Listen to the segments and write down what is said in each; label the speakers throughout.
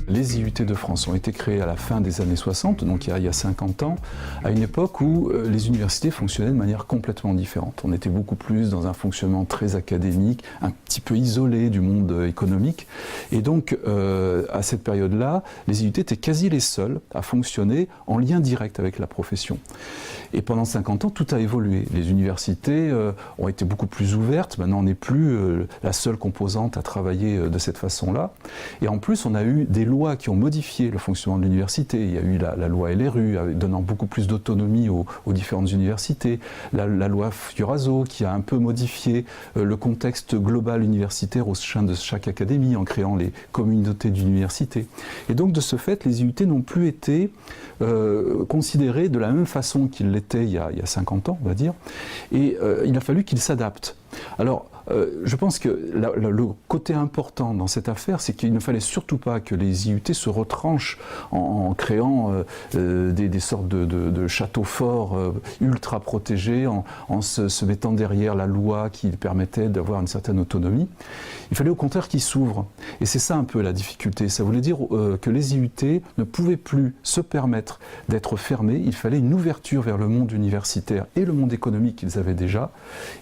Speaker 1: Les IUT de France ont été créés à la fin des années 60, donc il y a 50 ans, à une époque où les universités fonctionnaient de manière complètement différente. On était beaucoup plus dans un fonctionnement très académique, un petit peu isolé du monde économique. Et donc, à cette période-là, les IUT étaient quasi les seuls à fonctionner en lien direct avec la profession. Et pendant 50 ans, tout a évolué. Les universités ont été beaucoup plus ouvertes. Maintenant, on n'est plus la seule composante à travailler de cette façon-là. Et en plus, on a eu des lois qui ont modifié le fonctionnement de l'université. Il y a eu la loi LRU, donnant beaucoup plus d'autonomie aux différentes universités. La loi Fioraso, qui a un peu modifié le contexte global universitaire au sein de chaque académie, en créant les communautés d'université. Et donc, de ce fait, les IUT n'ont plus été considérés de la même façon qu'ils l'étaient il y a 50 ans, on va dire. Et il a fallu qu'ils s'adaptent. Alors, je pense que le côté important dans cette affaire, c'est qu'il ne fallait surtout pas que les IUT se retranchent en créant des sortes de châteaux forts ultra protégés, en se mettant derrière la loi qui permettait d'avoir une certaine autonomie. Il fallait au contraire qu'ils s'ouvrent. Et c'est ça un peu la difficulté. Ça voulait dire que les IUT ne pouvaient plus se permettre d'être fermés. Il fallait une ouverture vers le monde universitaire et le monde économique qu'ils avaient déjà.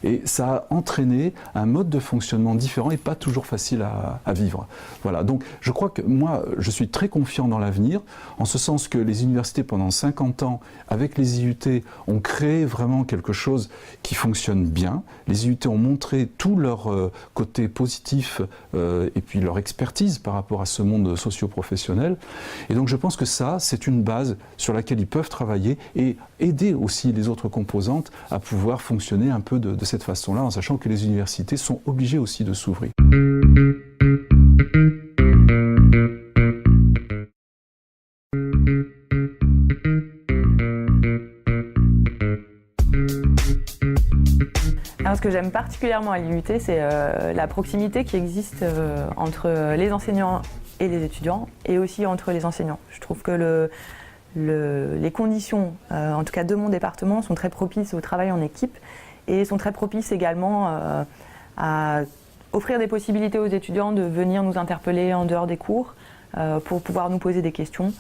Speaker 1: Et ça a entraîné un mode de fonctionnement différent et pas toujours facile à vivre. Voilà, donc je crois que moi, je suis très confiant dans l'avenir, en ce sens que les universités, pendant 50 ans, avec les IUT, ont créé vraiment quelque chose qui fonctionne bien. Les IUT ont montré tout leur côté positif et puis leur expertise par rapport à ce monde socio-professionnel. Et donc je pense que ça, c'est une base sur laquelle ils peuvent travailler et aider aussi les autres composantes à pouvoir fonctionner un peu de cette façon-là, en sachant que les universités sont obligées aussi de s'ouvrir.
Speaker 2: Alors, ce que j'aime particulièrement à l'IUT, c'est la proximité qui existe entre les enseignants et les étudiants, et aussi entre les enseignants. Je trouve que les conditions, en tout cas de mon département, sont très propices au travail en équipe, et sont très propices également à offrir des possibilités aux étudiants de venir nous interpeller en dehors des cours pour pouvoir nous poser des questions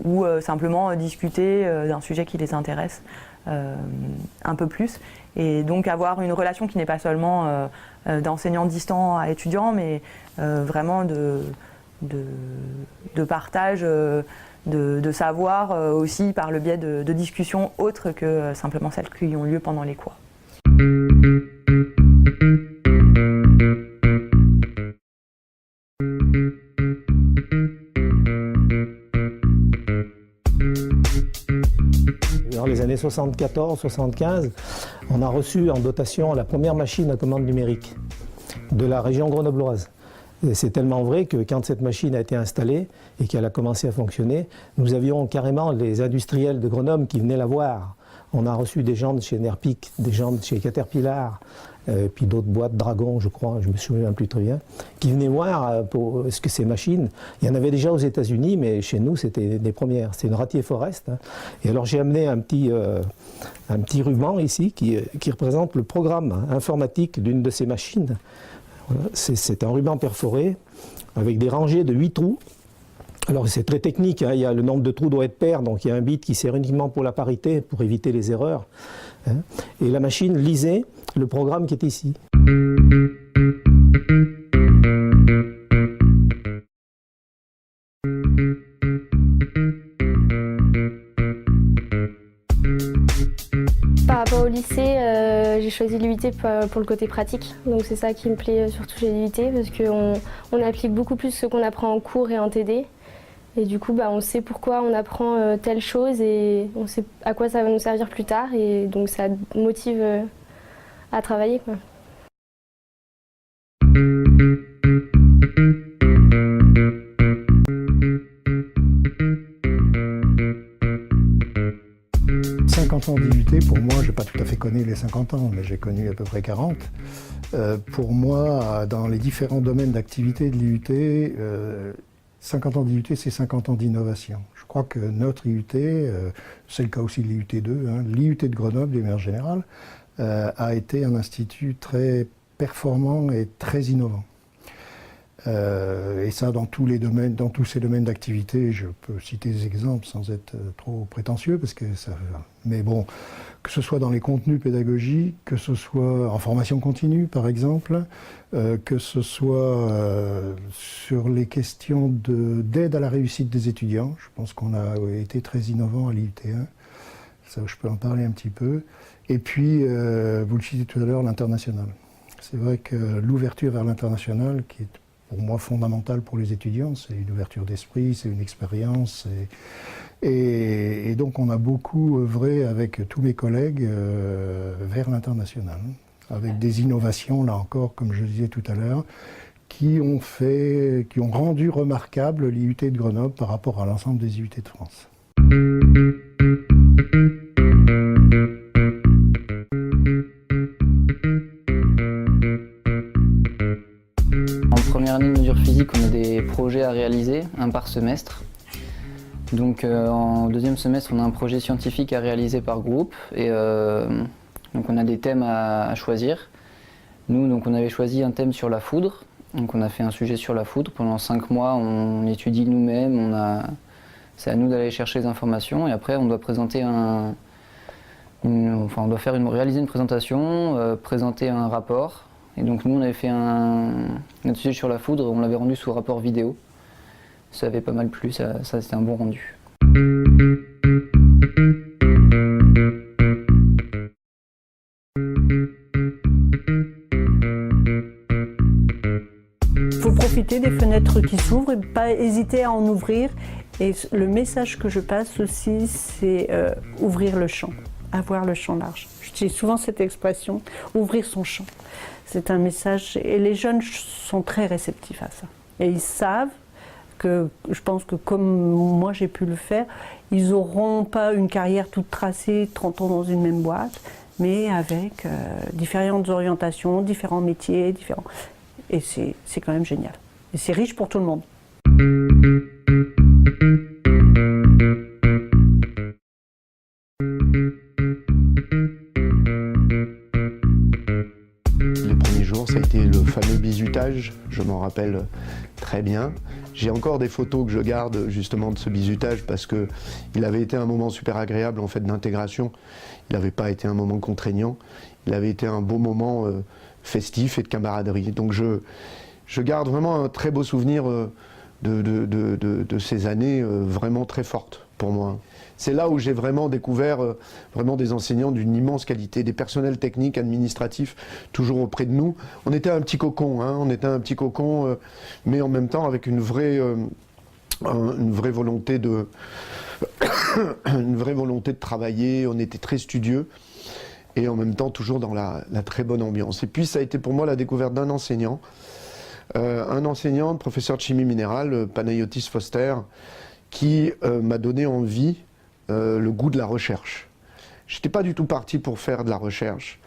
Speaker 2: ou simplement discuter d'un sujet qui les intéresse un peu plus. Et donc avoir une relation qui n'est pas seulement d'enseignants distants à étudiants, mais vraiment de partage de savoir aussi par le biais de discussions autres que simplement celles qui ont lieu pendant les cours.
Speaker 3: Dans les années 74-75, on a reçu en dotation la première machine à commande numérique de la région grenobloise. C'est tellement vrai que quand cette machine a été installée et qu'elle a commencé à fonctionner, nous avions carrément les industriels de Grenoble qui venaient la voir. On a reçu des gens de chez Nerpic, des gens de chez Caterpillar, puis d'autres boîtes, Dragon, je crois, je me souviens plus très bien, qui venaient voir pour ce que ces machines. Il y en avait déjà aux États-Unis, mais chez nous, c'était des premières. C'est une Ratier Forest. Et alors j'ai amené un petit ruban ici qui représente le programme informatique d'une de ces machines. Voilà. C'est un ruban perforé avec des rangées de 8 trous. Alors c'est très technique, hein. Il y a, le nombre de trous doit être pair, donc il y a un bit qui sert uniquement pour la parité, pour éviter les erreurs. Hein. Et la machine lisait le programme qui est ici.
Speaker 4: Par rapport au lycée, j'ai choisi l'IUT pour le côté pratique, donc c'est ça qui me plaît surtout chez l'IUT, parce qu'on applique beaucoup plus ce qu'on apprend en cours et en TD. Et du coup, on sait pourquoi on apprend telle chose et on sait à quoi ça va nous servir plus tard. Et donc ça motive à travailler, quoi.
Speaker 5: Ans d'IUT, pour moi, je n'ai pas tout à fait connu les 50 ans, mais j'ai connu à peu près 40. Pour moi, dans les différents domaines d'activité de l'IUT, 50 ans d'IUT, c'est 50 ans d'innovation. Je crois que notre IUT, c'est le cas aussi de l'IUT 2, hein, l'IUT de Grenoble, de manière générale, a été un institut très performant et très innovant. Et ça dans tous les domaines, dans tous ces domaines d'activité, je peux citer des exemples sans être trop prétentieux, parce que ça, mais bon, que ce soit dans les contenus pédagogiques, que ce soit en formation continue par exemple, que ce soit sur les questions d'aide à la réussite des étudiants. Je pense qu'on a été très innovant à l'IUT1, ça je peux en parler un petit peu. Et puis, vous le citez tout à l'heure, l'international. C'est vrai que l'ouverture vers l'international, qui est pour moi fondamentale pour les étudiants, c'est une ouverture d'esprit, c'est une expérience. Et donc on a beaucoup œuvré avec tous mes collègues vers l'international, avec des innovations, là encore, comme je le disais tout à l'heure, qui ont rendu remarquable l'IUT de Grenoble par rapport à l'ensemble des IUT de France.
Speaker 6: En première année de mesure physique, on a des projets à réaliser, un par semestre. Donc en deuxième semestre, on a un projet scientifique à réaliser par groupe et donc on a des thèmes à choisir. Nous, donc, on avait choisi un thème sur la foudre, donc on a fait un sujet sur la foudre. Pendant 5 mois, on étudie nous-mêmes, c'est à nous d'aller chercher les informations et après on doit présenter réaliser une présentation, présenter un rapport. Et donc nous, on avait fait notre sujet sur la foudre, on l'avait rendu sous rapport vidéo. Ça avait pas mal plu, ça c'était un bon rendu.
Speaker 7: Il faut profiter des fenêtres qui s'ouvrent et pas hésiter à en ouvrir. Et le message que je passe aussi, c'est ouvrir le champ, avoir le champ large. J'utilise souvent cette expression, ouvrir son champ. C'est un message, et les jeunes sont très réceptifs à ça. Et ils savent que, je pense que comme moi j'ai pu le faire, ils n'auront pas une carrière toute tracée, 30 ans dans une même boîte, mais avec différentes orientations, différents métiers, Et c'est quand même génial. Et c'est riche pour tout le monde.
Speaker 8: Les premiers jours, ça a été le fameux bizutage, je m'en rappelle très bien. J'ai encore des photos que je garde justement de ce bizutage parce qu'il avait été un moment super agréable en fait d'intégration. Il n'avait pas été un moment contraignant, il avait été un beau moment festif et de camaraderie. Donc je garde vraiment un très beau souvenir de ces années vraiment très fortes pour moi. C'est là où j'ai vraiment découvert vraiment des enseignants d'une immense qualité, des personnels techniques, administratifs, toujours auprès de nous. On était un petit cocon, mais en même temps avec une vraie volonté de travailler. On était très studieux et en même temps toujours dans la très bonne ambiance. Et puis ça a été pour moi la découverte d'un enseignant, professeur de chimie minérale, Panayotis Foster, qui m'a donné envie, le goût de la recherche. Je n'étais pas du tout parti pour faire de la recherche.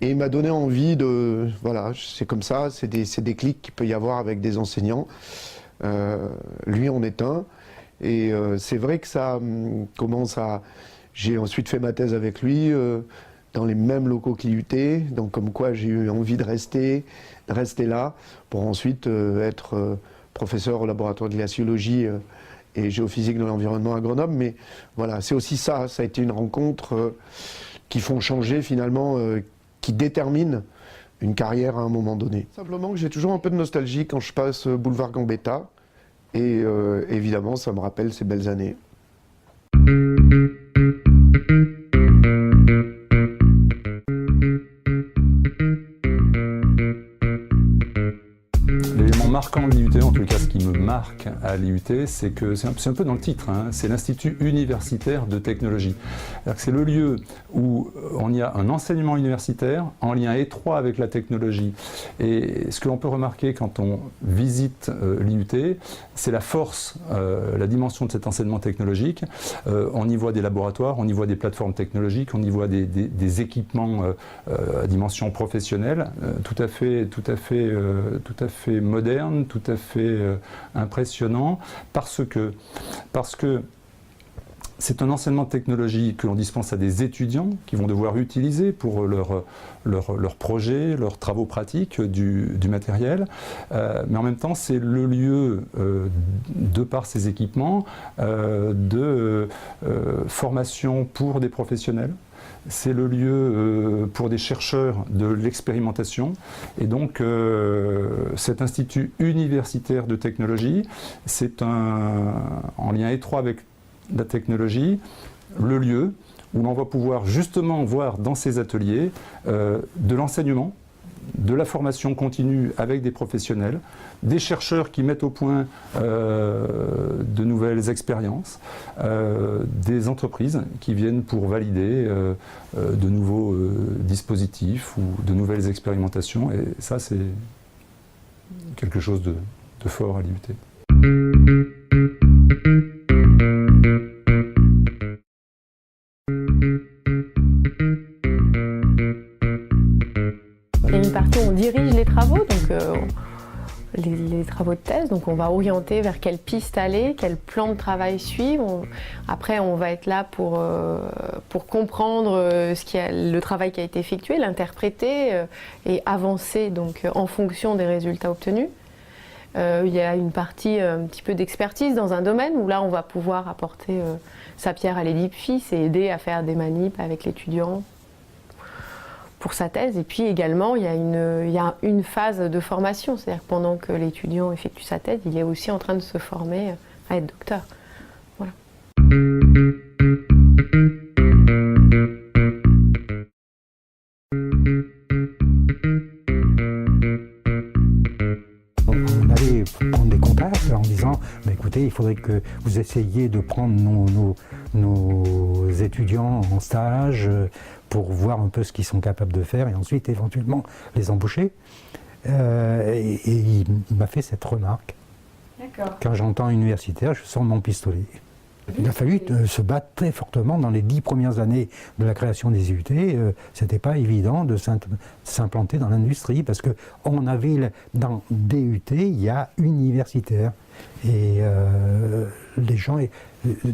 Speaker 8: Et il m'a donné envie de... Voilà, c'est comme ça, c'est des clics qu'il peut y avoir avec des enseignants. Lui en est un. Et c'est vrai que ça commence à... J'ai ensuite fait ma thèse avec lui dans les mêmes locaux que l'IUT. Donc comme quoi j'ai eu envie de rester là pour ensuite être professeur au laboratoire de glaciologie et géophysique de l'environnement à Grenoble. Mais voilà, c'est aussi ça a été une rencontre qui font changer finalement, qui détermine une carrière à un moment donné. Simplement que j'ai toujours un peu de nostalgie quand je passe boulevard Gambetta et évidemment ça me rappelle ces belles années.
Speaker 1: L'élément marquant de l'IUT, en tout cas ce qui me marque à l'IUT, c'est que c'est un peu dans le titre, hein, c'est l'Institut universitaire de technologie. C'est le lieu où on y a un enseignement universitaire en lien étroit avec la technologie. Et ce que l'on peut remarquer quand on visite l'IUT, c'est la force, la dimension de cet enseignement technologique. On y voit des laboratoires, on y voit des plateformes technologiques, on y voit des équipements à dimension professionnelle, tout à fait moderne, tout à fait impressionnant, parce que
Speaker 9: c'est un enseignement de technologie que l'on dispense à des étudiants qui vont devoir utiliser pour leurs projets, leurs travaux pratiques du matériel. Mais en même temps, c'est le lieu, de par ces équipements, de formation pour des professionnels. C'est le lieu pour des chercheurs de l'expérimentation. Et donc, cet institut universitaire de technologie, c'est en lien étroit avec la technologie, le lieu où l'on va pouvoir justement voir dans ces ateliers de l'enseignement, de la formation continue avec des professionnels, des chercheurs qui mettent au point de nouvelles expériences, des entreprises qui viennent pour valider de nouveaux dispositifs ou de nouvelles expérimentations. Et ça, c'est quelque chose de fort à l'IUT.
Speaker 2: Il y a une partie où on dirige les travaux, donc les travaux de thèse, donc on va orienter vers quelle piste aller, quel plan de travail suivre. Après, on va être là pour comprendre le travail qui a été effectué, l'interpréter et avancer donc, en fonction des résultats obtenus. Il y a une partie un petit peu d'expertise dans un domaine où là, on va pouvoir apporter sa pierre à l'édifice et aider à faire des manips avec l'étudiant pour sa thèse. Et puis également, il y a une phase de formation, c'est-à-dire que pendant que l'étudiant effectue sa thèse, il est aussi en train de se former à être docteur. Voilà.
Speaker 10: On allait prendre des contacts en disant bah, écoutez, il faudrait que vous essayiez de prendre nos étudiants en stage pour voir un peu ce qu'ils sont capables de faire et ensuite éventuellement les embaucher. Et il m'a fait cette remarque.
Speaker 2: D'accord.
Speaker 10: Quand j'entends universitaire, je sors mon pistolet. Il a fallu se battre très fortement dans les 10 premières années de la création des IUT. C'était pas évident de s'implanter dans l'industrie parce que on avait dans DUT, il y a universitaire et les gens,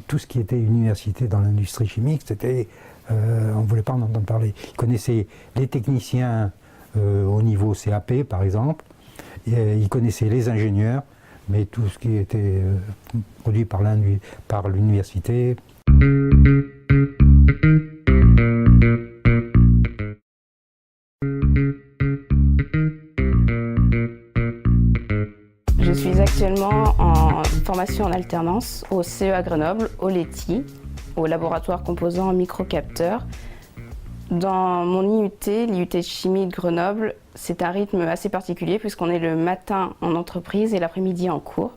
Speaker 10: tout ce qui était université dans l'industrie chimique, c'était on ne voulait pas en entendre parler. Ils connaissaient les techniciens au niveau CAP par exemple, et ils connaissaient les ingénieurs. Mais tout ce qui était produit par l'université.
Speaker 11: Je suis actuellement en formation en alternance au CEA Grenoble, au LETI, au laboratoire composant microcapteurs. Dans mon IUT, l'IUT de chimie de Grenoble, c'est un rythme assez particulier puisqu'on est le matin en entreprise et l'après-midi en cours.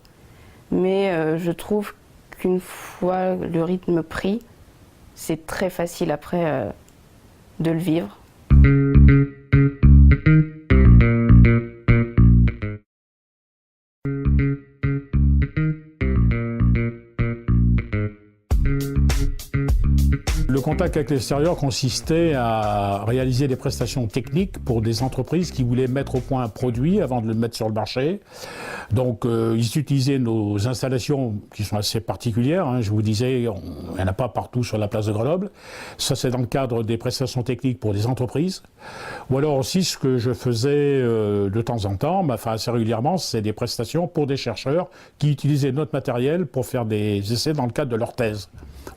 Speaker 11: Mais je trouve qu'une fois le rythme pris, c'est très facile après de le vivre.
Speaker 12: Le contact avec l'extérieur consistait à réaliser des prestations techniques pour des entreprises qui voulaient mettre au point un produit avant de le mettre sur le marché. Donc ils utilisaient nos installations qui sont assez particulières. Hein. Je vous disais, il n'y en a pas partout sur la place de Grenoble. Ça, c'est dans le cadre des prestations techniques pour des entreprises. Ou alors aussi, ce que je faisais de temps en temps, enfin assez régulièrement, c'est des prestations pour des chercheurs qui utilisaient notre matériel pour faire des essais dans le cadre de leur thèse,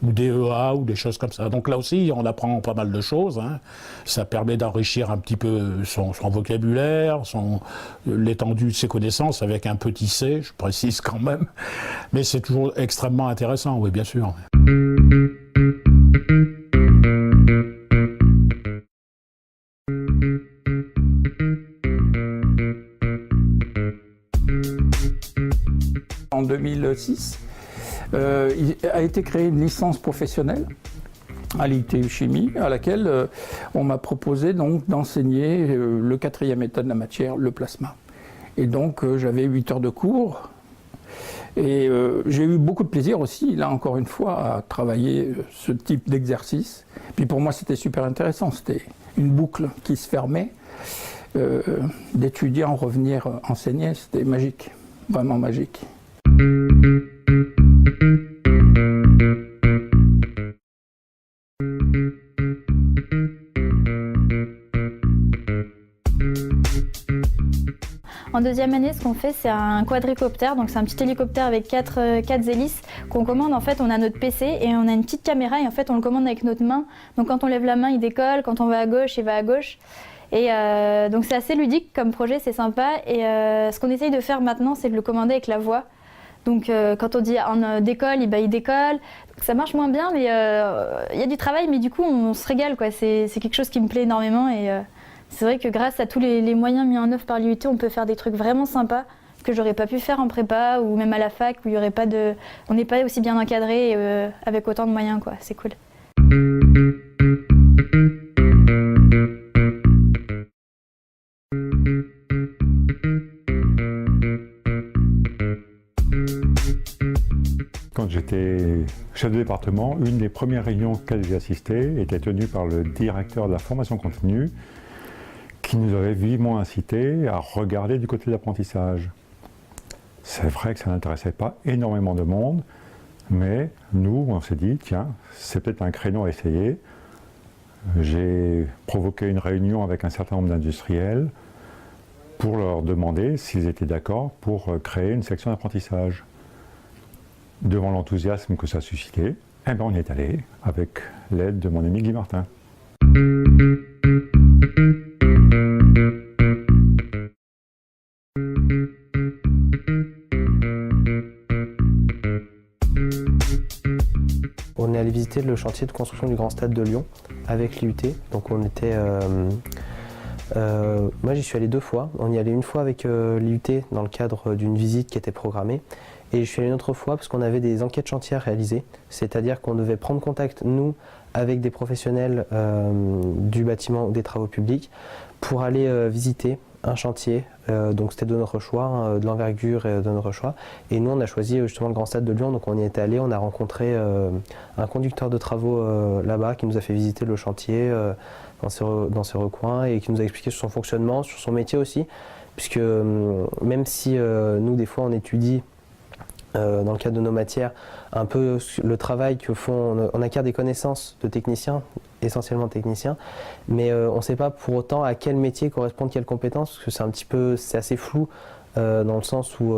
Speaker 12: ou des EA, ou des choses comme ça. Donc là aussi, on apprend pas mal de choses. Hein. Ça permet d'enrichir un petit peu son vocabulaire, l'étendue de ses connaissances avec un petit C, je précise quand même. Mais c'est toujours extrêmement intéressant, oui, bien sûr.
Speaker 13: En 2006, il a été créée une licence professionnelle à l'ITU Chimie, à laquelle on m'a proposé donc d'enseigner le 4e état de la matière, le plasma. Et donc j'avais 8 heures de cours et j'ai eu beaucoup de plaisir aussi, là encore une fois, à travailler ce type d'exercice. Puis pour moi c'était super intéressant, c'était une boucle qui se fermait. D'étudiants revenir enseigner, c'était magique, vraiment magique.
Speaker 14: En deuxième année, ce qu'on fait, c'est un quadricoptère. Donc c'est un petit hélicoptère avec quatre hélices qu'on commande. En fait, on a notre PC et on a une petite caméra et en fait, on le commande avec notre main. Donc quand on lève la main, il décolle. Quand on va à gauche, il va à gauche. Et donc c'est assez ludique comme projet, c'est sympa. Et ce qu'on essaye de faire maintenant, c'est de le commander avec la voix. Donc quand on dit on décolle, il décolle. Donc, ça marche moins bien, mais il y a du travail, mais du coup on se régale, quoi. C'est quelque chose qui me plaît énormément et c'est vrai que grâce à tous les moyens mis en œuvre par l'IUT, on peut faire des trucs vraiment sympas que j'aurais pas pu faire en prépa ou même à la fac où il y aurait pas de, on n'est pas aussi bien encadré avec autant de moyens, quoi. C'est cool.
Speaker 15: Quand j'étais chef de département, une des premières réunions auxquelles j'ai assisté était tenue par le directeur de la formation continue qui nous avait vivement incité à regarder du côté de l'apprentissage. C'est vrai que ça n'intéressait pas énormément de monde, mais nous, on s'est dit, tiens, c'est peut-être un créneau à essayer. J'ai provoqué une réunion avec un certain nombre d'industriels pour leur demander s'ils étaient d'accord pour créer une section d'apprentissage. Devant l'enthousiasme que ça suscitait, eh ben on y est allé avec l'aide de mon ami Guy Martin.
Speaker 16: On est allé visiter le chantier de construction du Grand Stade de Lyon avec l'IUT. Donc on était, moi j'y suis allé 2 fois. On y allait une fois avec l'IUT dans le cadre d'une visite qui était programmée. Et je suis allé une autre fois parce qu'on avait des enquêtes chantiers à réaliser, c'est-à-dire qu'on devait prendre contact, nous, avec des professionnels du bâtiment ou des travaux publics pour aller visiter un chantier. Donc c'était de notre choix, de l'envergure de notre choix. Et nous, on a choisi justement le Grand Stade de Lyon, donc on y était allé, on a rencontré un conducteur de travaux là-bas qui nous a fait visiter le chantier dans ce recoin et qui nous a expliqué sur son fonctionnement, sur son métier aussi, puisque même si nous, des fois, on étudie dans le cadre de nos matières, un peu le travail que font, on acquiert des connaissances de techniciens, essentiellement techniciens, mais on ne sait pas pour autant à quel métier correspondent quelles compétences, parce que c'est assez flou dans le sens où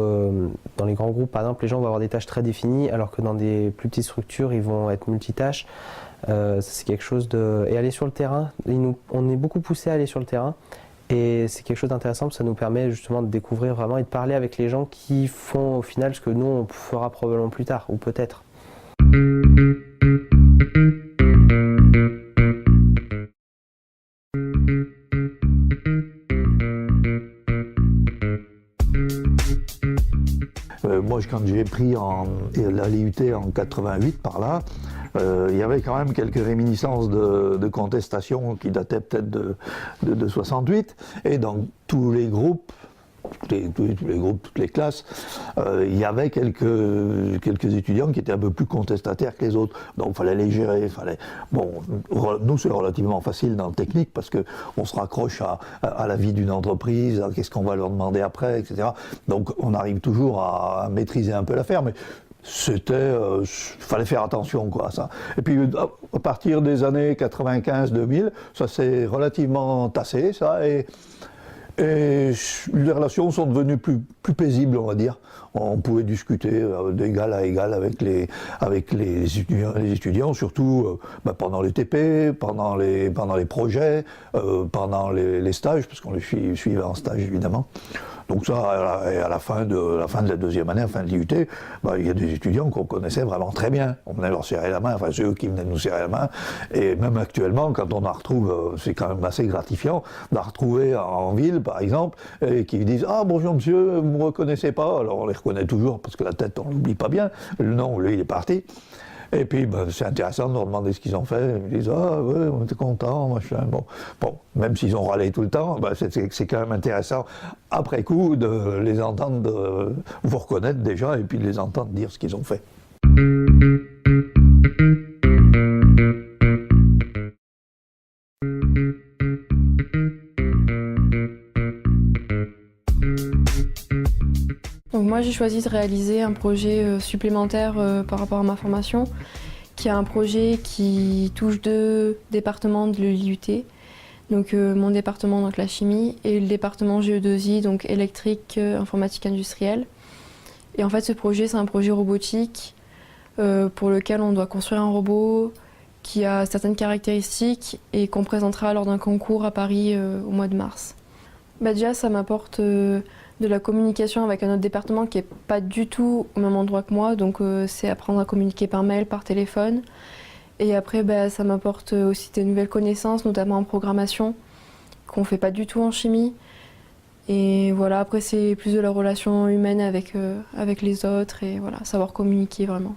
Speaker 16: dans les grands groupes, par exemple, les gens vont avoir des tâches très définies, alors que dans des plus petites structures, ils vont être multitâches. C'est quelque chose de... Et aller sur le terrain, on est beaucoup poussé à aller sur le terrain. Et c'est quelque chose d'intéressant parce que ça nous permet justement de découvrir vraiment et de parler avec les gens qui font au final ce que nous on fera probablement plus tard, ou peut-être.
Speaker 17: Moi, quand j'ai pris la l'IUT en 88 par là, il y avait quand même quelques réminiscences de contestation qui dataient peut-être de 68. Et dans tous les groupes, toutes les classes, il y avait quelques étudiants qui étaient un peu plus contestataires que les autres. Donc il fallait les gérer. Bon, nous c'est relativement facile dans le technique parce qu'on se raccroche à la vie d'une entreprise, à qu'est-ce qu'on va leur demander après, etc. Donc on arrive toujours à maîtriser un peu l'affaire. Mais fallait faire attention quoi à ça. Et puis à partir des années 95-2000, ça s'est relativement tassé ça et les relations sont devenues plus paisibles, on va dire. On pouvait discuter d'égal à égal avec les étudiants, surtout pendant les TP, pendant les projets, pendant les stages, parce qu'on les suivait en stage évidemment. Donc ça, à la fin de la deuxième année, à la fin de l'IUT, il y a des étudiants qu'on connaissait vraiment très bien. On venait leur serrer la main, enfin c'est eux qui venaient nous serrer la main. Et même actuellement, quand on en retrouve, c'est quand même assez gratifiant d'en retrouver en ville, par exemple, et qui disent « Ah, bonjour monsieur, vous ne me reconnaissez pas ?» Alors on les reconnaît toujours, parce que la tête, on ne l'oublie pas bien. Le nom, lui, il est parti. Et puis, c'est intéressant de leur demander ce qu'ils ont fait. Ils disent « Ah, ouais, on était contents, machin. » Bon, même s'ils ont râlé tout le temps, c'est quand même intéressant, après coup, de les entendre vous reconnaître déjà, et puis de les entendre dire ce qu'ils ont fait.
Speaker 18: Donc moi j'ai choisi de réaliser un projet supplémentaire par rapport à ma formation, qui est un projet qui touche 2 départements de l'IUT. donc mon département, donc la chimie, et le département GE2I, donc électrique, informatique industrielle. Et en fait, ce projet, c'est un projet robotique pour lequel on doit construire un robot qui a certaines caractéristiques et qu'on présentera lors d'un concours à Paris au mois de mars. Déjà, ça m'apporte de la communication avec un autre département qui n'est pas du tout au même endroit que moi, donc c'est apprendre à communiquer par mail, par téléphone. Et après, ça m'apporte aussi des nouvelles connaissances, notamment en programmation, qu'on ne fait pas du tout en chimie. Et voilà, après c'est plus de la relation humaine avec les autres et voilà, savoir communiquer vraiment.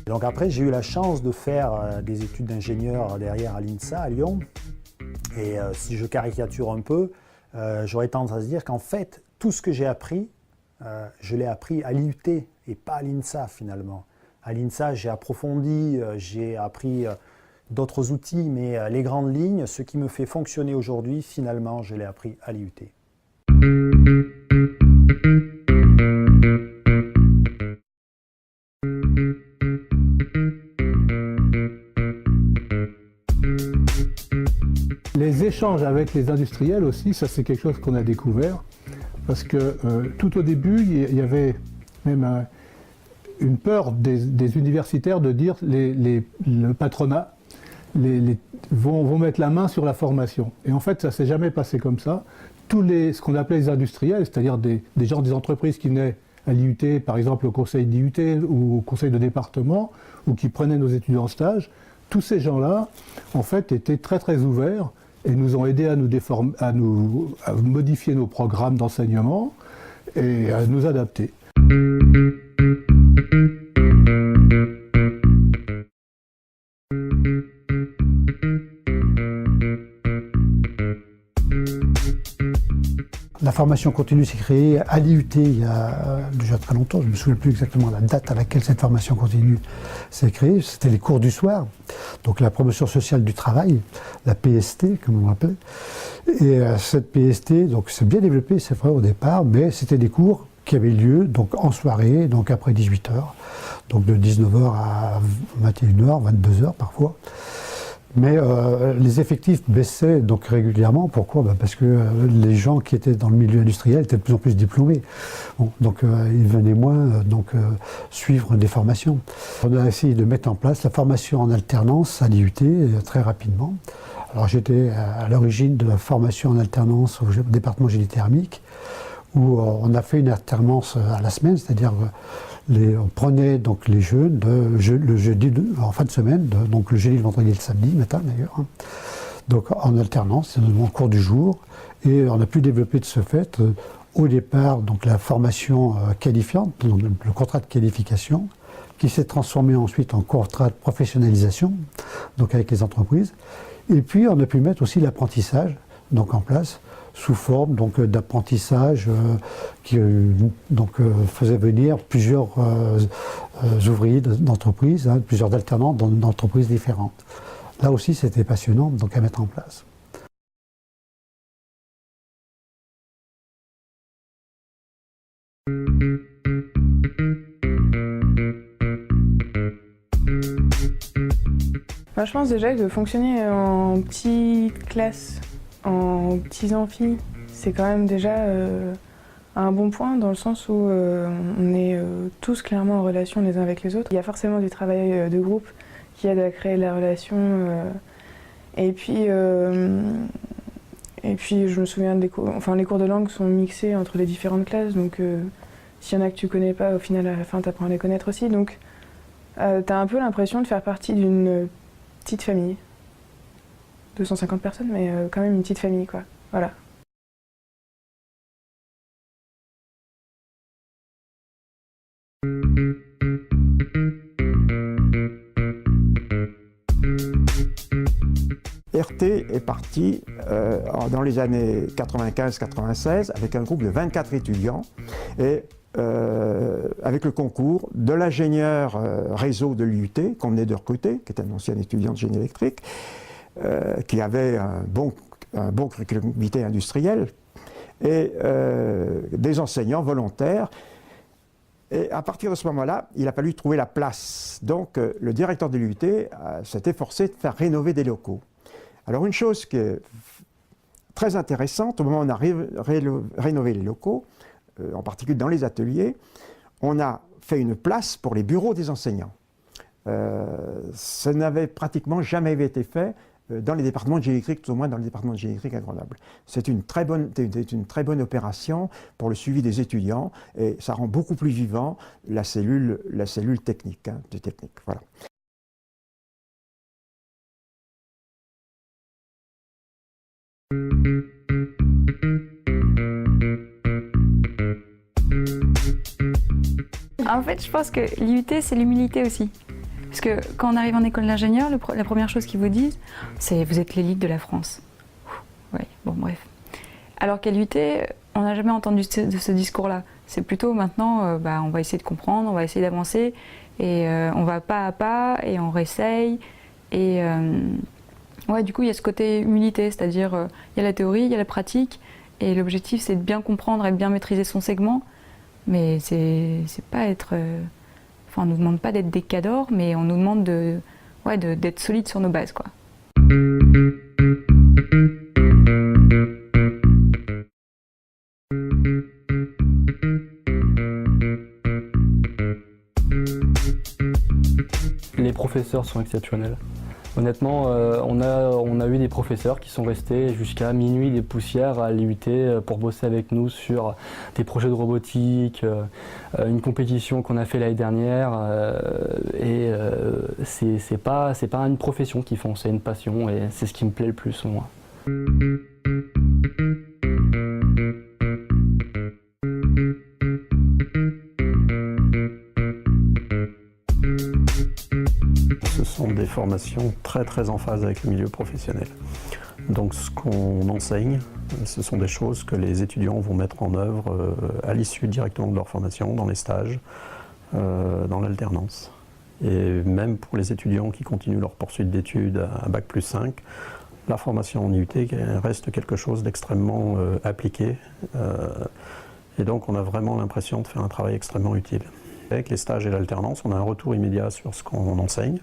Speaker 19: Donc après, j'ai eu la chance de faire des études d'ingénieur derrière à l'INSA à Lyon. Et si je caricature un peu, j'aurais tendance à se dire qu'en fait, tout ce que j'ai appris, je l'ai appris à l'IUT et pas à l'INSA finalement. À l'INSA, j'ai approfondi, j'ai appris d'autres outils, mais les grandes lignes, ce qui me fait fonctionner aujourd'hui, finalement, je l'ai appris à l'IUT.
Speaker 20: Les échanges avec les industriels aussi, ça c'est quelque chose qu'on a découvert, parce que tout au début, il y avait même une peur des universitaires de dire le patronat vont mettre la main sur la formation. Et en fait, ça ne s'est jamais passé comme ça. Ce qu'on appelait les industriels, c'est-à-dire des gens des entreprises qui venaient à l'IUT, par exemple au conseil d'IUT ou au conseil de département, ou qui prenaient nos étudiants en stage, tous ces gens-là, en fait, étaient très très ouverts et nous ont aidés à modifier nos programmes d'enseignement et à nous adapter.
Speaker 21: La formation continue s'est créée à l'IUT il y a déjà très longtemps, je ne me souviens plus exactement la date à laquelle cette formation continue s'est créée, c'était les cours du soir, donc la promotion sociale du travail, la PST comme on l'appelle. Et cette PST donc s'est bien développée, c'est vrai au départ, mais c'était des cours qui avaient lieu donc en soirée, donc après 18h, donc de 19h à 21h, 22h parfois. Mais les effectifs baissaient donc régulièrement. Pourquoi ? Parce que les gens qui étaient dans le milieu industriel étaient de plus en plus diplômés. Bon, donc ils venaient moins suivre des formations. On a essayé de mettre en place la formation en alternance à l'IUT très rapidement. Alors j'étais à l'origine de la formation en alternance au département génie thermique, où on a fait une alternance à la semaine, c'est-à-dire on prenait donc les jeunes le jeudi en fin de semaine, donc le jeudi, le vendredi et le samedi matin d'ailleurs, donc en alternance, c'est mon cours du jour, et on a pu développer de ce fait au départ donc la formation qualifiante, donc le contrat de qualification, qui s'est transformé ensuite en contrat de professionnalisation, donc avec les entreprises, et puis on a pu mettre aussi l'apprentissage donc en place, sous forme d'apprentissage qui faisait venir plusieurs ouvriers d'entreprises, plusieurs alternants d'entreprises différentes. Là aussi, c'était passionnant à mettre en place.
Speaker 18: Je pense déjà que de fonctionner en petite classe, en petits amphis, c'est quand même déjà un bon point dans le sens où on est tous clairement en relation les uns avec les autres. Il y a forcément du travail de groupe qui aide à créer la relation. Et puis je me souviens des cours, les cours de langue sont mixés entre les différentes classes, donc s'il y en a que tu connais pas, au final à la fin tu apprends à les connaître aussi. Donc tu as un peu l'impression de faire partie d'une petite famille. 250 personnes, mais quand même une petite famille, quoi. Voilà.
Speaker 22: RT est parti dans les années 95-96 avec un groupe de 24 étudiants et avec le concours de l'ingénieur réseau de l'IUT qu'on venait de recruter, qui était un ancien étudiant de génie électrique, qui avait un bon curriculum vitae industriel, et des enseignants volontaires. Et à partir de ce moment-là, il a fallu trouver la place. Donc le directeur de l'IUT s'est efforcé de faire rénover des locaux. Alors une chose qui est très intéressante, au moment où on a rénové les locaux, en particulier dans les ateliers, on a fait une place pour les bureaux des enseignants. Ça n'avait pratiquement jamais été fait dans les départements de génie électrique, tout au moins dans le département de génie électrique à Grenoble. C'est une très bonne opération pour le suivi des étudiants et ça rend beaucoup plus vivant la cellule technique, des techniques. Voilà.
Speaker 3: En fait, je pense que l'IUT, c'est l'humilité aussi. Parce que quand on arrive en école d'ingénieur, la première chose qu'ils vous disent, c'est « vous êtes l'élite de la France ». Oui, bon, bref. Alors qu'à l'IUT, on n'a jamais entendu ce discours-là. C'est plutôt maintenant, on va essayer de comprendre, on va essayer d'avancer, et on va pas à pas, et on réessaye. Et ouais, du coup, il y a ce côté humilité, c'est-à-dire il y a la théorie, il y a la pratique, et l'objectif, c'est de bien comprendre et de bien maîtriser son segment. Mais c'est pas être... Enfin, on ne nous demande pas d'être des cadors, mais on nous demande d'être solide sur nos bases, quoi.
Speaker 4: Les professeurs sont exceptionnels. Honnêtement, on a eu des professeurs qui sont restés jusqu'à minuit des poussières à l'IUT pour bosser avec nous sur des projets de robotique, une compétition qu'on a fait l'année dernière. Et c'est pas une profession qu'ils font, c'est une passion et c'est ce qui me plaît le plus, moi.
Speaker 23: Ce sont des formations très en phase avec le milieu professionnel. Donc ce qu'on enseigne, ce sont des choses que les étudiants vont mettre en œuvre à l'issue directement de leur formation, dans les stages, dans l'alternance. Et même pour les étudiants qui continuent leur poursuite d'études à Bac+5, la formation en IUT reste quelque chose d'extrêmement appliqué. Et donc on a vraiment l'impression de faire un travail extrêmement utile. Avec les stages et l'alternance, on a un retour immédiat sur ce qu'on enseigne.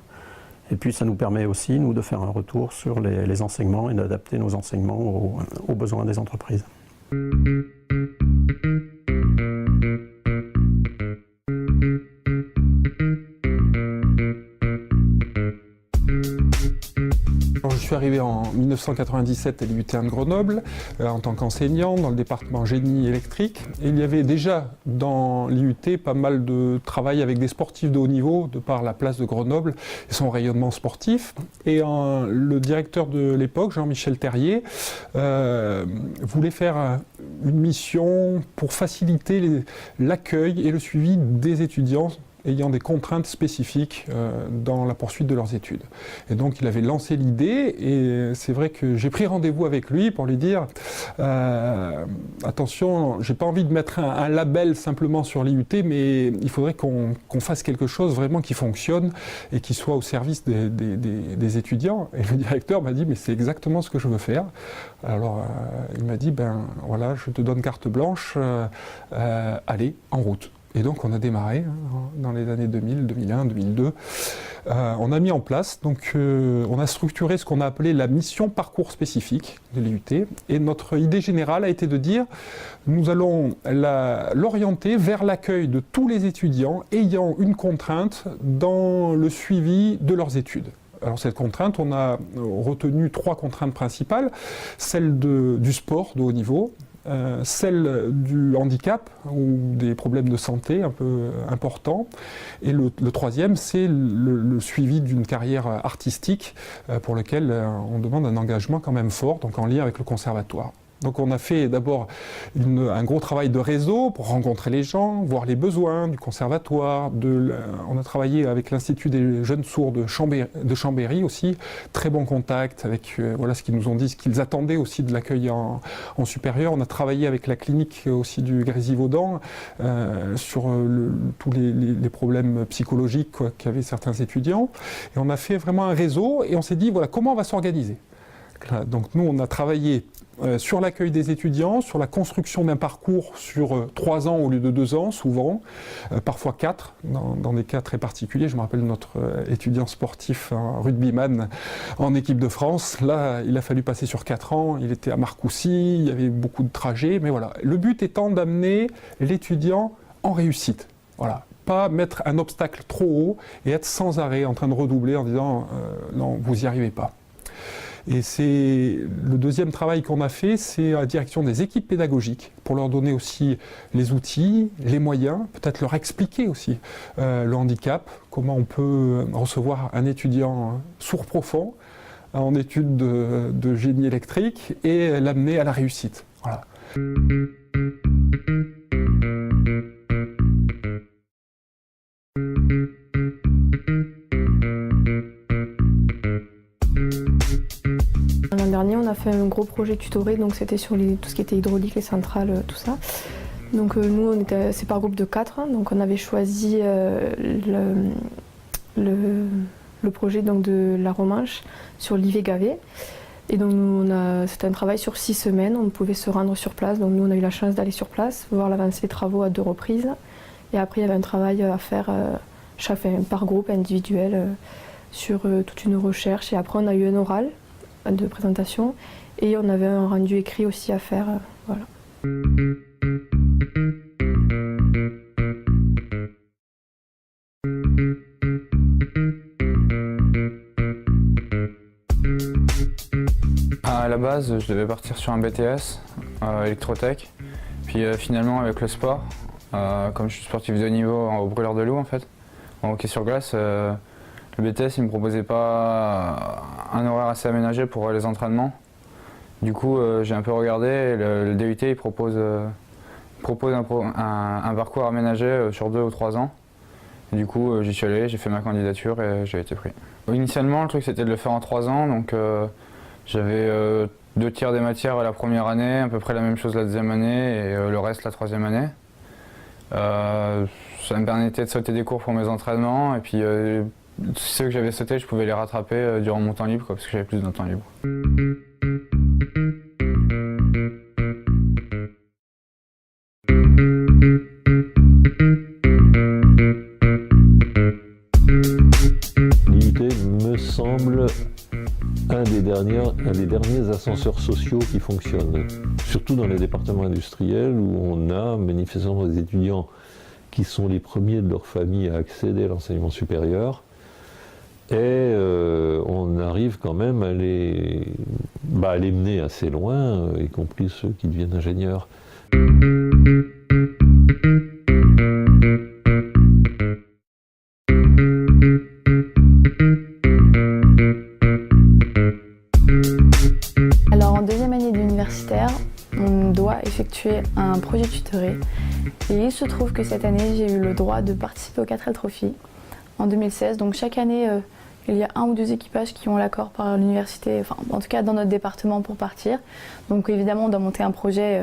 Speaker 23: Et puis ça nous permet aussi, nous, de faire un retour sur les enseignements et d'adapter nos enseignements aux besoins des entreprises.
Speaker 9: Je suis arrivé en 1997 à l'IUT de Grenoble en tant qu'enseignant dans le département génie électrique. Et il y avait déjà dans l'IUT pas mal de travail avec des sportifs de haut niveau de par la place de Grenoble et son rayonnement sportif. Et le directeur de l'époque, Jean-Michel Terrier, voulait faire une mission pour faciliter l'accueil et le suivi des étudiants ayant des contraintes spécifiques dans la poursuite de leurs études. Et donc il avait lancé l'idée et c'est vrai que j'ai pris rendez-vous avec lui pour lui dire attention, j'ai pas envie de mettre un label simplement sur l'IUT, mais il faudrait qu'on fasse quelque chose vraiment qui fonctionne et qui soit au service des étudiants. Et le directeur m'a dit mais c'est exactement ce que je veux faire. Alors il m'a dit ben voilà, je te donne carte blanche, allez, en route. Et donc on a démarré dans les années 2000, 2001, 2002. On a mis en place, donc on a structuré ce qu'on a appelé la mission parcours spécifique de l'IUT. Et notre idée générale a été de dire, nous allons l'orienter vers l'accueil de tous les étudiants ayant une contrainte dans le suivi de leurs études. Alors cette contrainte, on a retenu 3 contraintes principales, celle du sport de haut niveau, celle du handicap ou des problèmes de santé un peu importants. Et le troisième, c'est le suivi d'une carrière artistique pour lequel on demande un engagement quand même fort, donc en lien avec le conservatoire. Donc on a fait d'abord un gros travail de réseau pour rencontrer les gens, voir les besoins du conservatoire. On a travaillé avec l'Institut des jeunes sourds de Chambéry aussi, très bon contact avec voilà ce qu'ils nous ont dit, ce qu'ils attendaient aussi de l'accueil en supérieur. On a travaillé avec la clinique aussi du Grésivaudan sur tous les problèmes psychologiques qu'avaient certains étudiants. Et on a fait vraiment un réseau et on s'est dit voilà comment on va s'organiser. cercle. Donc nous, on a travaillé sur l'accueil des étudiants, sur la construction d'un parcours sur 3 ans au lieu de 2 ans, souvent, parfois 4, dans des cas très particuliers. Je me rappelle notre étudiant sportif, un rugbyman en équipe de France. Là, il a fallu passer sur 4 ans. Il était à Marcoussis, il y avait beaucoup de trajets. Mais voilà, le but étant d'amener l'étudiant en réussite. Voilà. Pas mettre un obstacle trop haut et être sans arrêt en train de redoubler en disant non, vous n'y arrivez pas. Et c'est le deuxième travail qu'on a fait, c'est la direction des équipes pédagogiques pour leur donner aussi les outils, les moyens, peut-être leur expliquer aussi le handicap, comment on peut recevoir un étudiant sourd profond en études de génie électrique et l'amener à la réussite. Voilà.
Speaker 18: L'an dernier, on a fait un gros projet tutoré, donc c'était sur tout ce qui était hydraulique, les centrales, tout ça. Donc nous, c'est par groupe de 4, hein, donc on avait choisi le projet donc, de la Romanche sur l'Ivé-Gavé. Et donc c'était un travail sur 6 semaines, on pouvait se rendre sur place. Donc nous, on a eu la chance d'aller sur place, voir l'avancée des travaux à 2 reprises. Et après, il y avait un travail à faire par groupe, individuel, sur toute une recherche. Et après, on a eu un oral de présentation et on avait un rendu écrit aussi à faire. Voilà.
Speaker 5: À la base, je devais partir sur un BTS, électrotech. Puis finalement, avec le sport, comme je suis sportif de haut niveau au Brûleur de Loup en fait, en hockey sur glace, le BTS il me proposait pas un horaire assez aménagé pour les entraînements. Du coup, j'ai un peu regardé et le DUT il propose un parcours aménagé sur 2 ou 3 ans. Et du coup, j'y suis allé, j'ai fait ma candidature et j'ai été pris. Initialement, le truc c'était de le faire en 3 ans, donc j'avais 2 tiers des matières la première année, à peu près la même chose la deuxième année et le reste la troisième année. Ça me permettait de sauter des cours pour mes entraînements et puis ceux que j'avais sautés, je pouvais les rattraper durant mon temps libre parce que j'avais plus de temps libre.
Speaker 6: L'IUT me semble un des derniers ascenseurs sociaux qui fonctionnent, surtout dans les départements industriels où on a manifestement des étudiants qui sont les premiers de leur famille à accéder à l'enseignement supérieur et on arrive quand même à les mener assez loin, y compris ceux qui deviennent ingénieurs.
Speaker 18: Alors en deuxième année d'universitaire, on doit effectuer un projet tutoré. Et il se trouve que cette année, j'ai eu le droit de participer au 4L Trophy en 2016. Donc chaque année, il y a 1 ou 2 équipages qui ont l'accord par l'université, enfin en tout cas dans notre département pour partir. Donc évidemment, on doit monter un projet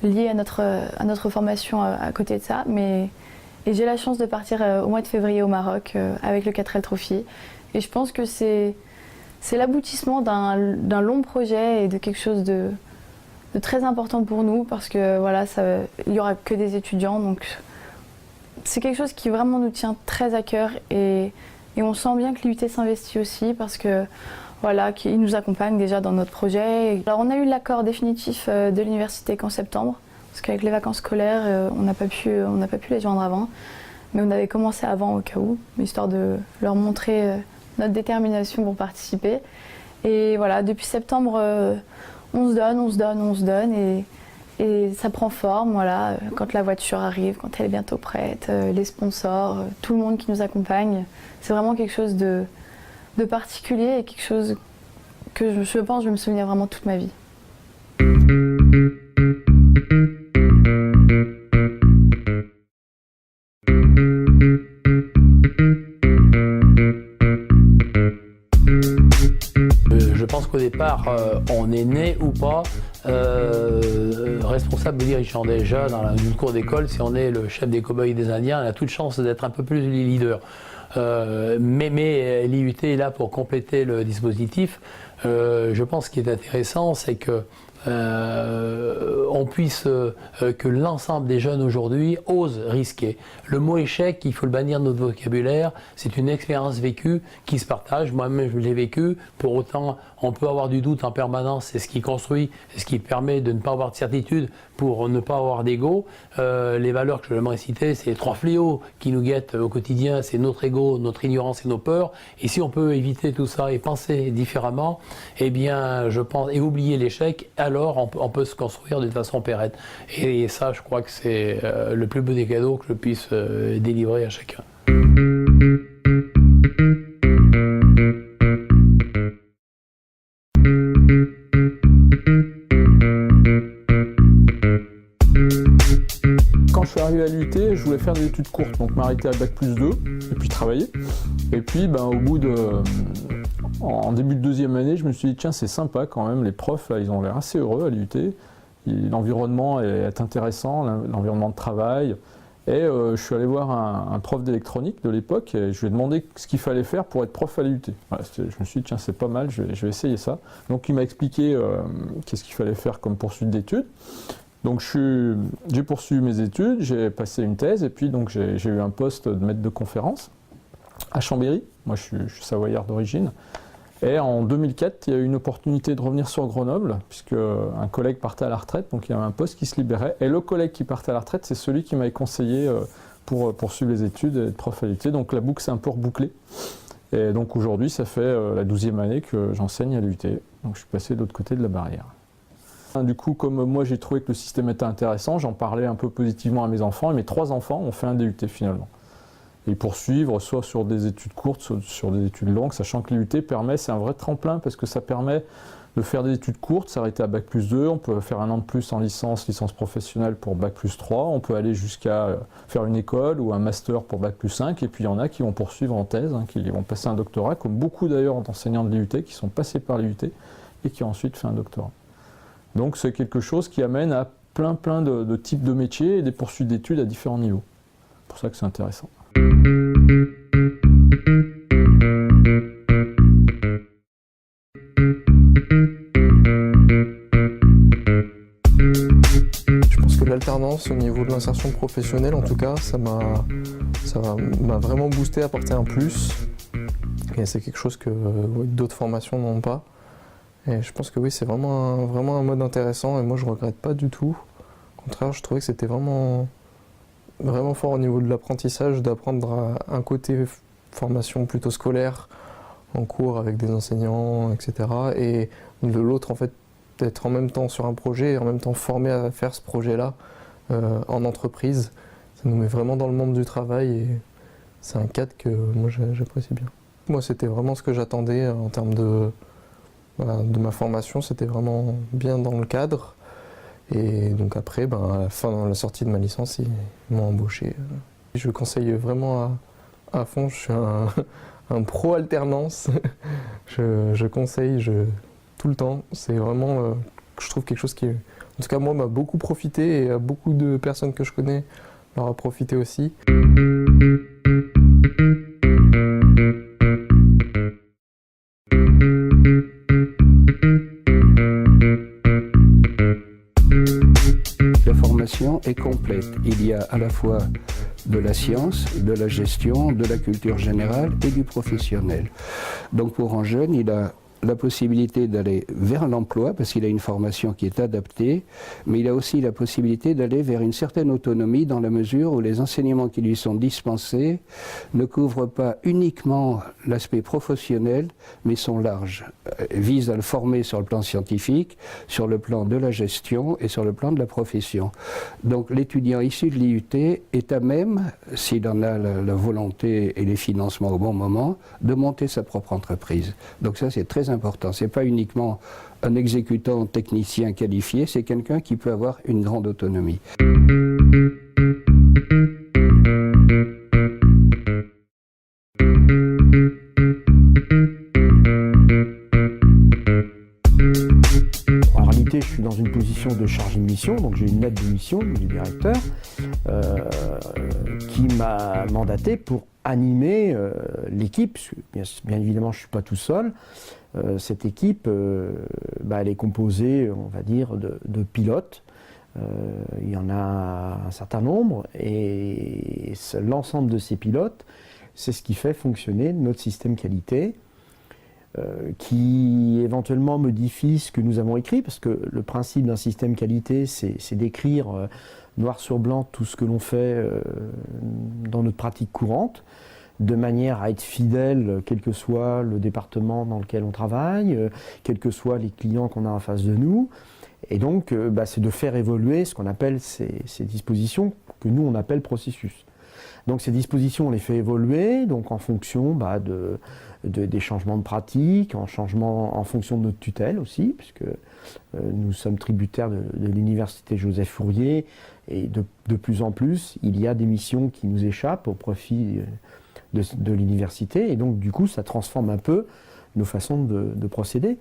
Speaker 18: lié à notre formation à côté de ça. Et j'ai la chance de partir au mois de février au Maroc avec le 4L Trophy. Et je pense que c'est l'aboutissement d'un long projet et de quelque chose de très important pour nous parce que voilà, il n'y aura que des étudiants. Donc c'est quelque chose qui vraiment nous tient très à cœur et on sent bien que l'IUT s'investit aussi parce que voilà, qu'ils nous accompagnent déjà dans notre projet. Alors on a eu l'accord définitif de l'université qu'en septembre parce qu'avec les vacances scolaires, on n'a pas pu les joindre avant. Mais on avait commencé avant au cas où, histoire de leur montrer notre détermination pour participer. Et voilà, depuis septembre, on se donne et ça prend forme. Voilà, quand la voiture arrive, quand elle est bientôt prête, les sponsors, tout le monde qui nous accompagne. C'est vraiment quelque chose de particulier et quelque chose que je pense je vais me souvenir vraiment toute ma vie.
Speaker 7: Je pense qu'au départ,
Speaker 1: départ, on est né ou pas responsable ou dirigeant. Déjà, dans une cour d'école, si on est le chef des cow-boys des Indiens, on a toute chance d'être un peu plus les leaders. Mais l'IUT est là pour compléter le dispositif. Je pense qu'il est intéressant, c'est que on puisse, que l'ensemble des jeunes aujourd'hui osent risquer. Le mot échec, il faut le bannir de notre vocabulaire, c'est une expérience vécue qui se partage, moi-même je l'ai vécu, pour autant on peut avoir du doute en permanence, c'est ce qui construit, c'est ce qui permet de ne pas avoir de certitude pour ne pas avoir d'ego. Les valeurs que j'aimerais citer, c'est les 3 fléaux qui nous guettent au quotidien, c'est notre ego, notre ignorance et nos peurs, et si on peut éviter tout ça et penser différemment, eh bien je pense, et oublier l'échec, alors on peut se construire de façon pérenne. Et ça, je crois que c'est le plus beau des cadeaux que je puisse délivrer à chacun.
Speaker 13: Quand je suis arrivé à l'UT, je voulais faire des études courtes, donc m'arrêter à Bac+2 et puis travailler. Et puis au bout de... En début de 2e année, je me suis dit, tiens, c'est sympa quand même, les profs, là, ils ont l'air assez heureux à l'UT. L'environnement est intéressant, l'environnement de travail. Et je suis allé voir un prof d'électronique de l'époque et je lui ai demandé ce qu'il fallait faire pour être prof à l'UT. Voilà, je me suis dit, tiens, c'est pas mal, je vais essayer ça. Donc il m'a expliqué qu'est-ce qu'il fallait faire comme poursuite d'études. Donc j'ai poursuivi mes études, j'ai passé une thèse et puis donc j'ai eu un poste de maître de conférence à Chambéry. Moi je suis savoyard d'origine. Et en 2004, il y a eu une opportunité de revenir sur Grenoble, puisque un collègue partait à la retraite, donc il y avait un poste qui se libérait. Et le collègue qui partait à la retraite, c'est celui qui m'avait conseillé pour poursuivre les études et être prof à l'UT. Donc la boucle s'est un peu rebouclée. Et donc aujourd'hui, ça fait la 12e année que j'enseigne à l'UT. Donc je suis passé de l'autre côté de la barrière. Du coup, comme moi j'ai trouvé que le système était intéressant, j'en parlais un peu positivement à mes enfants. Et mes 3 enfants ont fait un DUT finalement. Et poursuivre soit sur des études courtes, soit sur des études longues, sachant que l'IUT permet, c'est un vrai tremplin parce que ça permet de faire des études courtes, s'arrêter à Bac+2, on peut faire un an de plus en licence professionnelle pour Bac+3, on peut aller jusqu'à faire une école ou un master pour Bac+5, et puis il y en a qui vont poursuivre en thèse, qui vont passer un doctorat, comme beaucoup d'ailleurs d'enseignants de l'IUT qui sont passés par l'IUT et qui ont ensuite fait un doctorat. Donc c'est quelque chose qui amène à plein de types de métiers et des poursuites d'études à différents niveaux. C'est pour ça que c'est intéressant.
Speaker 7: Je pense que l'alternance au niveau de l'insertion professionnelle, en tout cas, ça m'a vraiment boosté, apporté un plus. Et c'est quelque chose que d'autres formations n'ont pas. Et je pense que oui, c'est vraiment un mode intéressant et moi je ne regrette pas du tout. Au contraire, je trouvais que c'était vraiment fort au niveau de l'apprentissage, d'apprendre un côté formation plutôt scolaire en cours avec des enseignants, etc. Et de l'autre, en fait, d'être en même temps sur un projet et en même temps formé à faire ce projet-là en entreprise. Ça nous met vraiment dans le monde du travail et c'est un cadre que moi j'apprécie bien. Moi, c'était vraiment ce que j'attendais en termes de ma formation, c'était vraiment bien dans le cadre. Et donc après, à la fin de la sortie de ma licence, ils m'ont embauché. Je conseille vraiment à fond, je suis un pro alternance. je conseille tout le temps. C'est vraiment, je trouve quelque chose qui, en tout cas moi, m'a beaucoup profité et à beaucoup de personnes que je connais leur a profité aussi.
Speaker 8: La formation est complète. Il y a à la fois de la science, de la gestion, de la culture générale et du professionnel. Donc pour un jeune, il a la possibilité d'aller vers l'emploi parce qu'il a une formation qui est adaptée, mais il a aussi la possibilité d'aller vers une certaine autonomie dans la mesure où les enseignements qui lui sont dispensés ne couvrent pas uniquement l'aspect professionnel, mais sont larges, visent à le former sur le plan scientifique, sur le plan de la gestion et sur le plan de la profession. Donc l'étudiant issu de l'IUT est à même, s'il en a la volonté et les financements au bon moment, de monter sa propre entreprise. Donc ça c'est très important. Ce n'est pas uniquement un exécutant technicien qualifié, c'est quelqu'un qui peut avoir une grande autonomie.
Speaker 22: de chargé de mission, donc j'ai une lettre de mission du directeur qui m'a mandaté pour animer l'équipe. Bien évidemment, je ne suis pas tout seul. Cette équipe, elle est composée, on va dire, de pilotes. Il y en a un certain nombre et l'ensemble de ces pilotes, c'est ce qui fait fonctionner notre système qualité, qui éventuellement modifie ce que nous avons écrit, parce que le principe d'un système qualité, c'est d'écrire noir sur blanc tout ce que l'on fait dans notre pratique courante, de manière à être fidèle, quel que soit le département dans lequel on travaille, quels que soient les clients qu'on a en face de nous. Et donc, c'est de faire évoluer ce qu'on appelle ces dispositions, que nous on appelle processus. Donc ces dispositions, on les fait évoluer donc en fonction des changements de pratique, en fonction de notre tutelle aussi, puisque nous sommes tributaires de l'université Joseph Fourier, et de plus en plus, il y a des missions qui nous échappent au profit de l'université, et donc du coup, ça transforme un peu nos façons de procéder.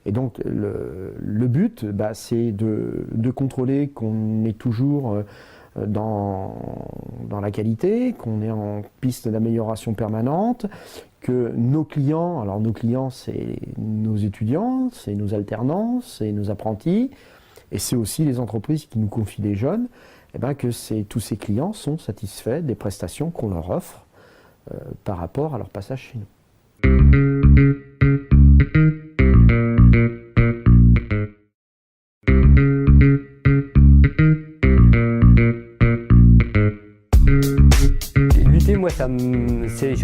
Speaker 22: Et donc le but, c'est de contrôler qu'on est toujours dans la qualité, qu'on est en piste d'amélioration permanente, que nos clients, alors nos clients c'est nos étudiants, c'est nos alternants, c'est nos apprentis, et c'est aussi les entreprises qui nous confient des jeunes, que tous ces clients sont satisfaits des prestations qu'on leur offre par rapport à leur passage chez nous.
Speaker 2: Moi,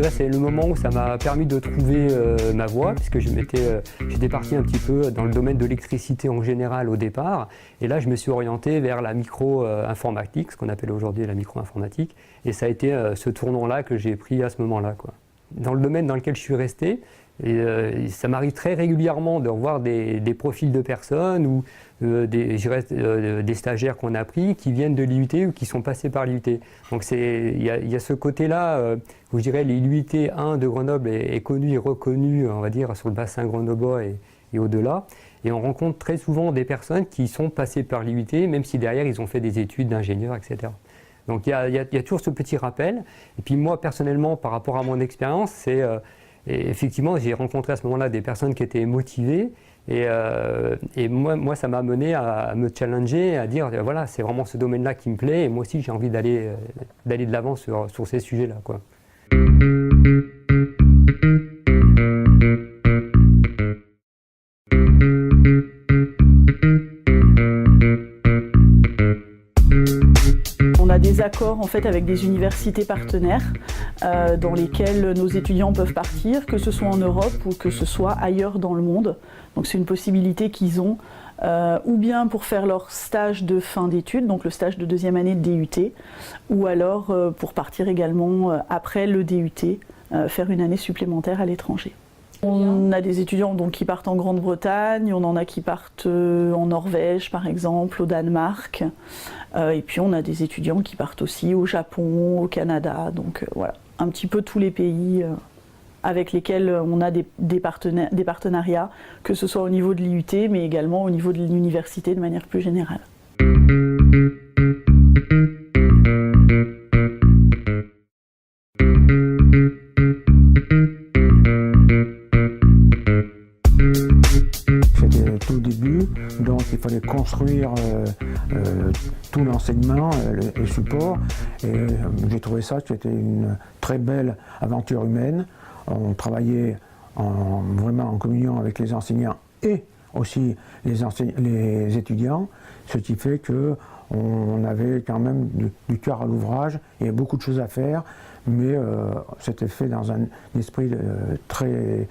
Speaker 2: c'est le moment où ça m'a permis de trouver ma voie, puisque j'étais parti un petit peu dans le domaine de l'électricité en général au départ, et là je me suis orienté vers la micro-informatique, ce qu'on appelle aujourd'hui la micro-informatique, et ça a été ce tournant-là que j'ai pris à ce moment-là, quoi. Dans le domaine dans lequel je suis resté, ça m'arrive très régulièrement de revoir des profils de personnes ou des stagiaires qu'on a pris qui viennent de l'IUT ou qui sont passés par l'IUT. Donc il y a ce côté-là où je dirais l'IUT 1 de Grenoble est connu et reconnu, on va dire, sur le bassin grenoblois et au-delà. Et on rencontre très souvent des personnes qui sont passées par l'IUT, même si derrière ils ont fait des études d'ingénieur, etc. Donc il y a toujours ce petit rappel. Et puis moi, personnellement, par rapport à mon expérience, et effectivement, j'ai rencontré à ce moment-là des personnes qui étaient motivées et moi, ça m'a amené à me challenger, à dire voilà, c'est vraiment ce domaine-là qui me plaît et moi aussi j'ai envie d'aller de l'avant sur ces sujets-là, quoi.
Speaker 10: On a des accords en fait avec des universités partenaires dans lesquels nos étudiants peuvent partir, que ce soit en Europe ou que ce soit ailleurs dans le monde. Donc c'est une possibilité qu'ils ont, ou bien pour faire leur stage de fin d'études, donc le stage de deuxième année de DUT, ou alors pour partir également après le DUT, faire une année supplémentaire à l'étranger. On a des étudiants donc, qui partent en Grande-Bretagne, on en a qui partent en Norvège par exemple, au Danemark, et puis on a des étudiants qui partent aussi au Japon, au Canada, donc voilà, un petit peu tous les pays avec lesquels on a des partenariats, que ce soit au niveau de l'IUT, mais également au niveau de l'université de manière plus générale.
Speaker 22: C'était tout début, donc il fallait construire tout l'enseignement, les supports, et j'ai trouvé ça, c'était une très belle aventure humaine. On travaillait vraiment en communion avec les enseignants et aussi les étudiants, ce qui fait qu'on avait quand même du cœur à l'ouvrage, il y avait beaucoup de choses à faire, mais c'était fait dans un esprit très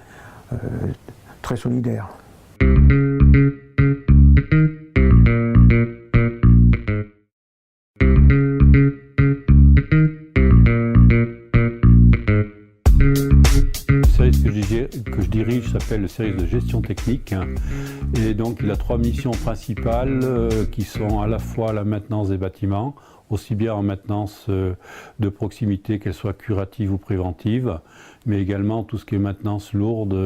Speaker 22: solidaire.
Speaker 6: Le service que je dirige s'appelle le service de gestion technique et donc il a trois missions principales qui sont à la fois la maintenance des bâtiments
Speaker 15: aussi bien en maintenance de proximité, qu'elle soit curative ou préventive, mais également tout ce qui est maintenance lourde,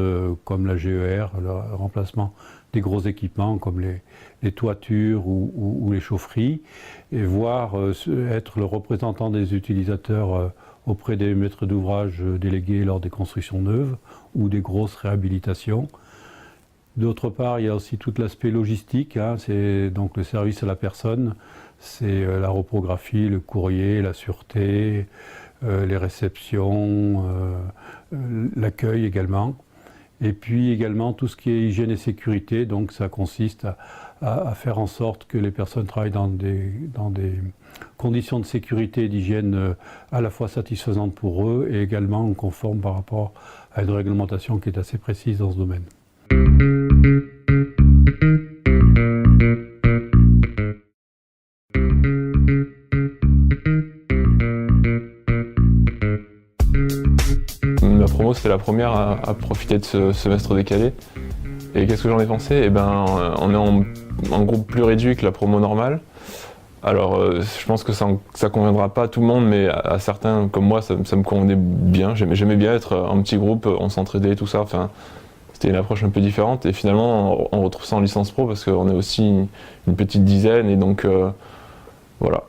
Speaker 15: comme la GER, le remplacement des gros équipements comme les toitures ou les chaufferies, et voire être le représentant des utilisateurs auprès des maîtres d'ouvrage délégués lors des constructions neuves ou des grosses réhabilitations. D'autre part, il y a aussi tout l'aspect logistique, hein, c'est donc le service à la personne, c'est la reprographie, le courrier, la sûreté, les réceptions, l'accueil également. Et puis également tout ce qui est hygiène et sécurité, donc ça consiste à faire en sorte que les personnes travaillent dans des conditions de sécurité et d'hygiène à la fois satisfaisantes pour eux et également conformes par rapport à une réglementation qui est assez précise dans ce domaine.
Speaker 11: Ma promo, c'était la première à profiter de ce semestre décalé. Et qu'est-ce que j'en ai pensé? Eh ben, on est en groupe plus réduit que la promo normale. Alors, je pense que ça ne conviendra pas à tout le monde, mais à certains, comme moi, ça me convenait bien. J'aimais bien être en petit groupe, on s'entraidait, tout ça. Enfin, c'était une approche un peu différente. Et finalement, on retrouve ça en licence pro parce qu'on est aussi une petite dizaine. Et donc, voilà.